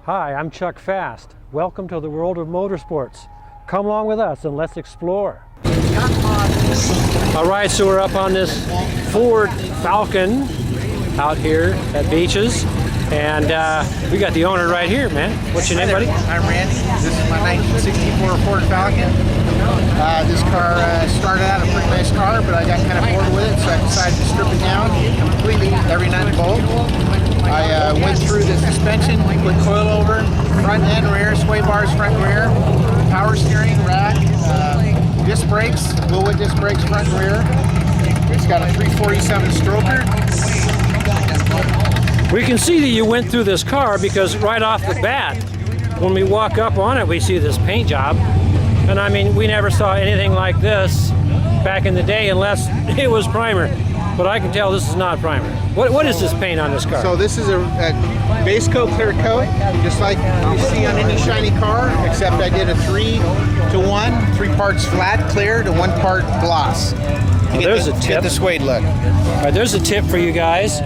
Hi, I'm Chuck Fasst. Welcome to the world of motorsports. Come along with us and let's explore. All right, so we're up on this Ford Falcon out here at BaddAzz, and we got the owner right here, man. What's your name, buddy? I'm Randy. This is my 1964 Ford Falcon. This car started out a pretty nice car, but I got kind of bored with it, so I decided to strip it down completely, every nut and bolt. I went through the suspension, put coilover, front and rear, sway bars front and rear, power steering, rack, disc brakes, Willwood disc brakes front and rear. It's got a 347 stroker. We can see that you went through this car because right off the bat, when we walk up on it, we see this paint job. And I mean, we never saw anything like this back in the day unless it was primer. But I can tell this is not primer. What is this paint on this car? So this is a base coat, clear coat, just like you see on any shiny car, except I did a 3-to-1, 3 parts flat clear to 1 part gloss. There's a tip. Get the suede look. All right, there's a tip for you guys.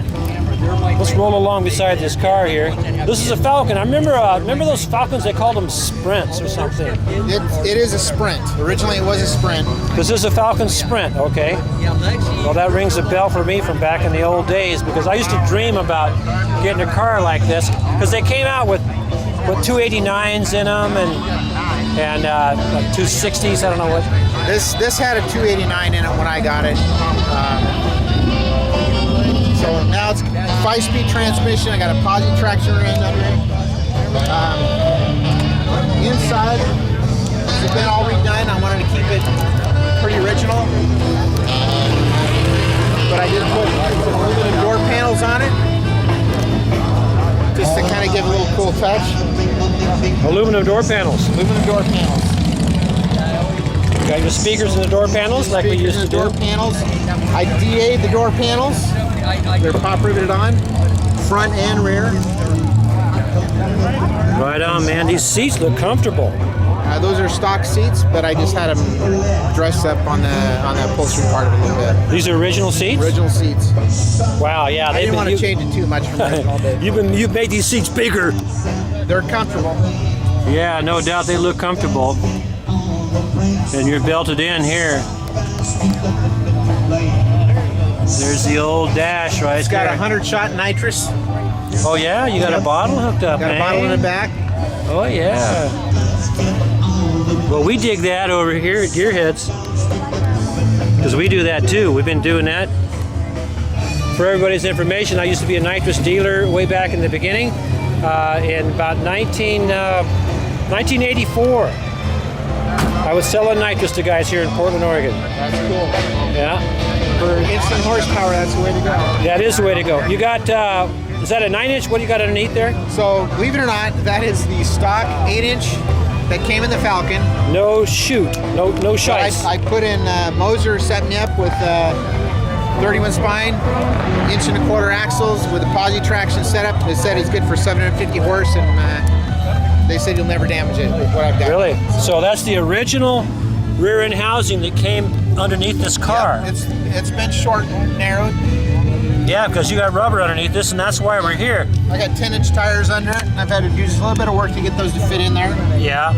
Let's roll along beside this car here. This is a Falcon. I remember those Falcons, they called them Sprints or something. It is a Sprint. Originally it was a Sprint. This is a Falcon Sprint, okay. Well, that rings a bell for me from back in the old days because I used to dream about getting a car like this because they came out with 289s in them and like 260s, I don't know what. This had a 289 in it when I got it. So now it's 5-speed transmission. I got a positive traction ring under it. Inside, it's been all redone. I wanted to keep it pretty original. But I did put some aluminum door panels on it, just to kind of give a little cool touch. Aluminum door panels. Aluminum door panels. Got your speakers in the door panels like we used to do. Door panels. I DA'd the door panels. They're pop riveted on, front and rear. Right on, man. These seats look comfortable. Those are stock seats, but I just had them dressed up on the upholstery part of it a little bit. These are original seats? Original seats. Wow, yeah. I didn't want to change it too much from all day. You've made these seats bigger. They're comfortable. Yeah, no doubt they look comfortable. And you're belted in here. There's the old dash right there. It's got a 100-shot nitrous. Oh yeah, you got a bottle hooked up, Got man. a bottle in the back. Oh yeah. Well, we dig that over here at Gearheads because we do that too. We've been doing that. For everybody's information, I used to be a nitrous dealer way back in the beginning in about 1984. I was selling nitrous to guys here in Portland, Oregon. That's cool. Yeah. For instant horsepower, that's the way to go. That is the way to go. You got, is that a 9-inch? What do you got underneath there? So, believe it or not, that is the stock 8-inch that came in the Falcon. No shoot, no shites. I put in Moser set me up with 31 spine, 1.25-inch axles with a posi traction setup. They said it's good for 750 horse, and they said you'll never damage it with what I've got. Really? So that's the original rear end housing that came underneath this car. Yep, it's been short and narrowed. Yeah, because you got rubber underneath this, and that's why we're here. I got 10-inch tires under it, and I've had to do just a little bit of work to get those to fit in there. Yeah,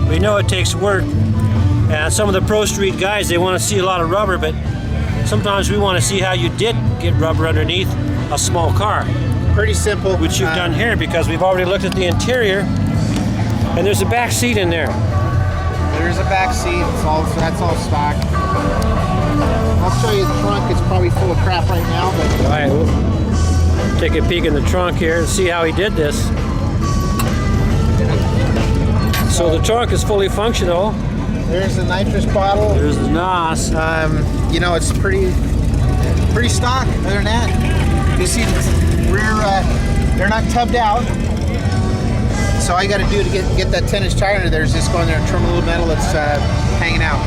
we know it takes work. And some of the Pro Street guys, they want to see a lot of rubber, but sometimes we want to see how you did get rubber underneath a small car. Pretty simple. Which you've done here because we've already looked at the interior, and there's a back seat in there. There's a back seat. That's all stock. I'll show you the trunk. It's probably full of crap right now, but all right, we'll take a peek in the trunk here and see how he did this. So the trunk is fully functional. There's the nitrous bottle. There's the NOS. You know, it's pretty stock. Other than that, you see the rear. They're not tubbed out. So all you got to do to get that 10-inch tire under there is just go in there and trim a little metal that's hanging out.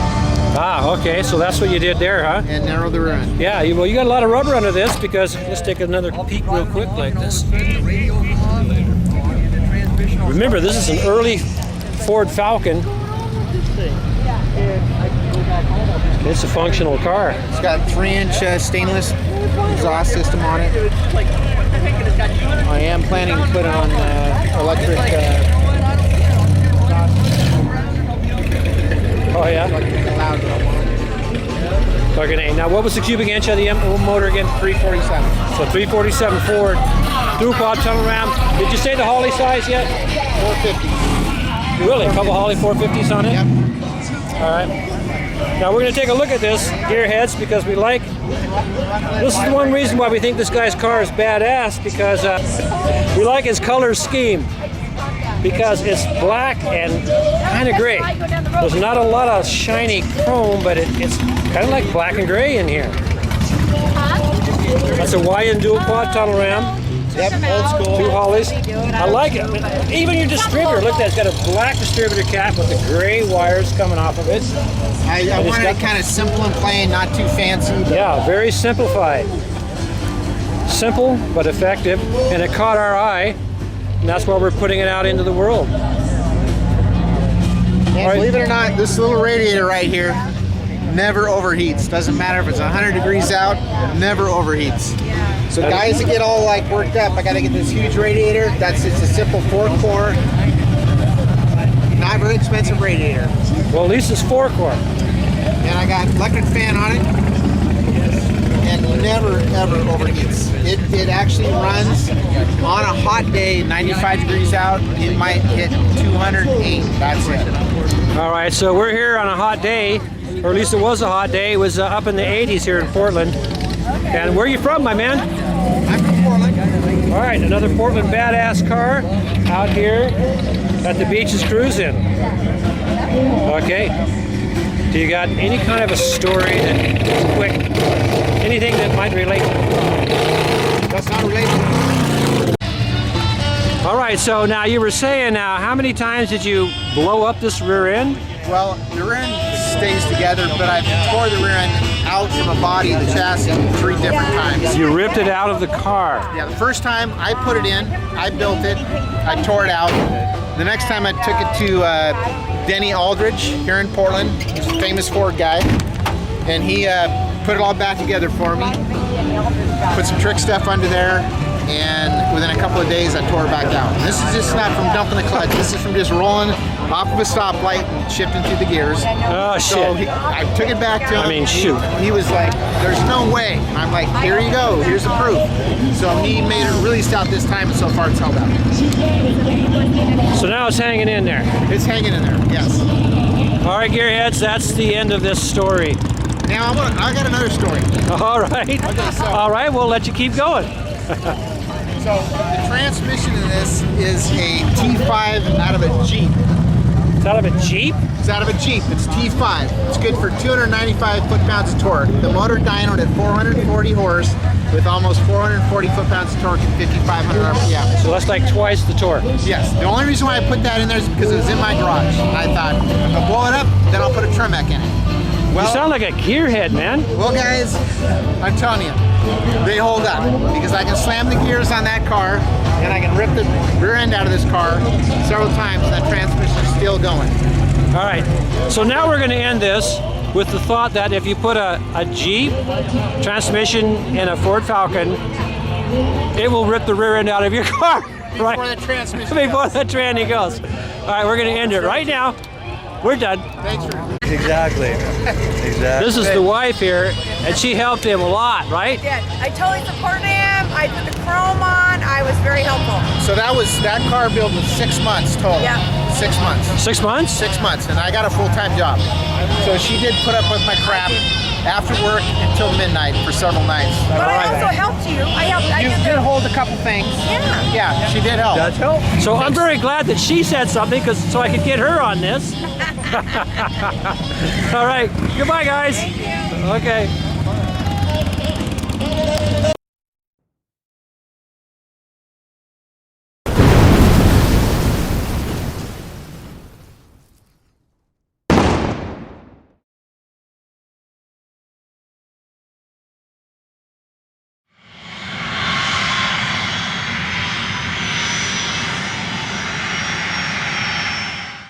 Ah, okay, so that's what you did there, huh? And narrow the rear end. Yeah, well, you got a lot of rubber under this because, let's take another peek real quick like this. Remember, this is an early Ford Falcon. It's a functional car. It's got 3-inch stainless exhaust system on it. I am planning to put on electric. Oh yeah. Loud. Okay. Now, what was the cubic inch of the motor again? 347. So 347 Ford, through quad tunnel ram. Did you say the Holly size yet? 450. Really? A couple Holly 450s on it? Yep. All right. Now we're going to take a look at this gearheads because we like. This is the one reason why we think this guy's car is badass, because we like his color scheme. Because it's black and kind of gray. There's not a lot of shiny chrome, but it's kind of like black and gray in here. That's a YN dual quad tunnel ram. Yep, old school. 2 Hollies. I like it. Even your distributor, look at that. It's got a black distributor cap with the gray wires coming off of it. I wanted it kind of simple and plain, not too fancy. Yeah, very simplified. Simple but effective, and it caught our eye, and that's why we're putting it out into the world. And believe it or not, this little radiator right here never overheats. Doesn't matter if it's 100 degrees out, never overheats. So guys that get all like worked up, I gotta get this huge radiator. It's a simple 4-core, not very expensive radiator. Well, at least it's 4-core. And I got electric fan on it, and never ever overheats. It actually runs on a hot day, 95 degrees out, it might hit 208. That's it. All right, so we're here on a hot day, or at least it was a hot day. It was up in the 80s here in Portland. And where are you from, my man? I'm from Portland. All right, another Portland badass car out here at the beaches cruising. Okay. Do you got any kind of a story that quick, anything that might relate? That's not related. All right, so now you were saying how many times did you blow up this rear end? Well, the rear end stays together, but I tore the rear end out from the body of the chassis 3 different times. You ripped it out of the car. Yeah, the first time I put it in, I built it, I tore it out. The next time I took it to Denny Aldridge here in Portland, he's a famous Ford guy, and he put it all back together for me, put some trick stuff under there, and within a couple of days I tore it back out. And this is just not from dumping the clutch, this is from just rolling off of a stoplight and shifting through the gears. Oh, So shit. I took it back to him. I mean, shoot. He was like, there's no way. I'm like, here you go, here's the proof. So he made it really stout this time, and so far it's held up. So now it's hanging in there. It's hanging in there, yes. All right, gearheads, that's the end of this story. Now I got another story. All right. so- All right, we'll let you keep going. So the transmission in this is a T5 out of a Jeep. It's out of a Jeep? It's out of a Jeep. It's T5. It's good for 295 foot-pounds of torque. The motor dynoed at 440 horse with almost 440 foot-pounds of torque and 5,500 RPM. So that's like twice the torque. Yes. The only reason why I put that in there is because it was in my garage. And I thought, if I blow it up, then I'll put a Tremec in it. You sound like a gearhead, man. Well, guys, I'm telling you, they hold up because I can slam the gears on that car and I can rip the rear end out of this car several times and that transmission's still going. All right, so now we're going to end this with the thought that if you put a Jeep transmission in a Ford Falcon, it will rip the rear end out of your car. Right? Before the transmission Before the tranny goes. All right, we're going to end it right now. We're done. Thanks for Exactly. This is the wife here, and she helped him a lot, right? I did. I totally supported him. I put the chrome on. I was very helpful. So that car build was 6 months total. Yeah. 6 months. 6 months? 6 months, and I got a full-time job. So she did put up with my crap after work until midnight for several nights. But I also helped you. I You did did hold a couple things. Yeah. Yeah, she did help. That's help. So I'm very glad that she said something, so I could get her on this. All right, goodbye, guys. Thank you. Okay.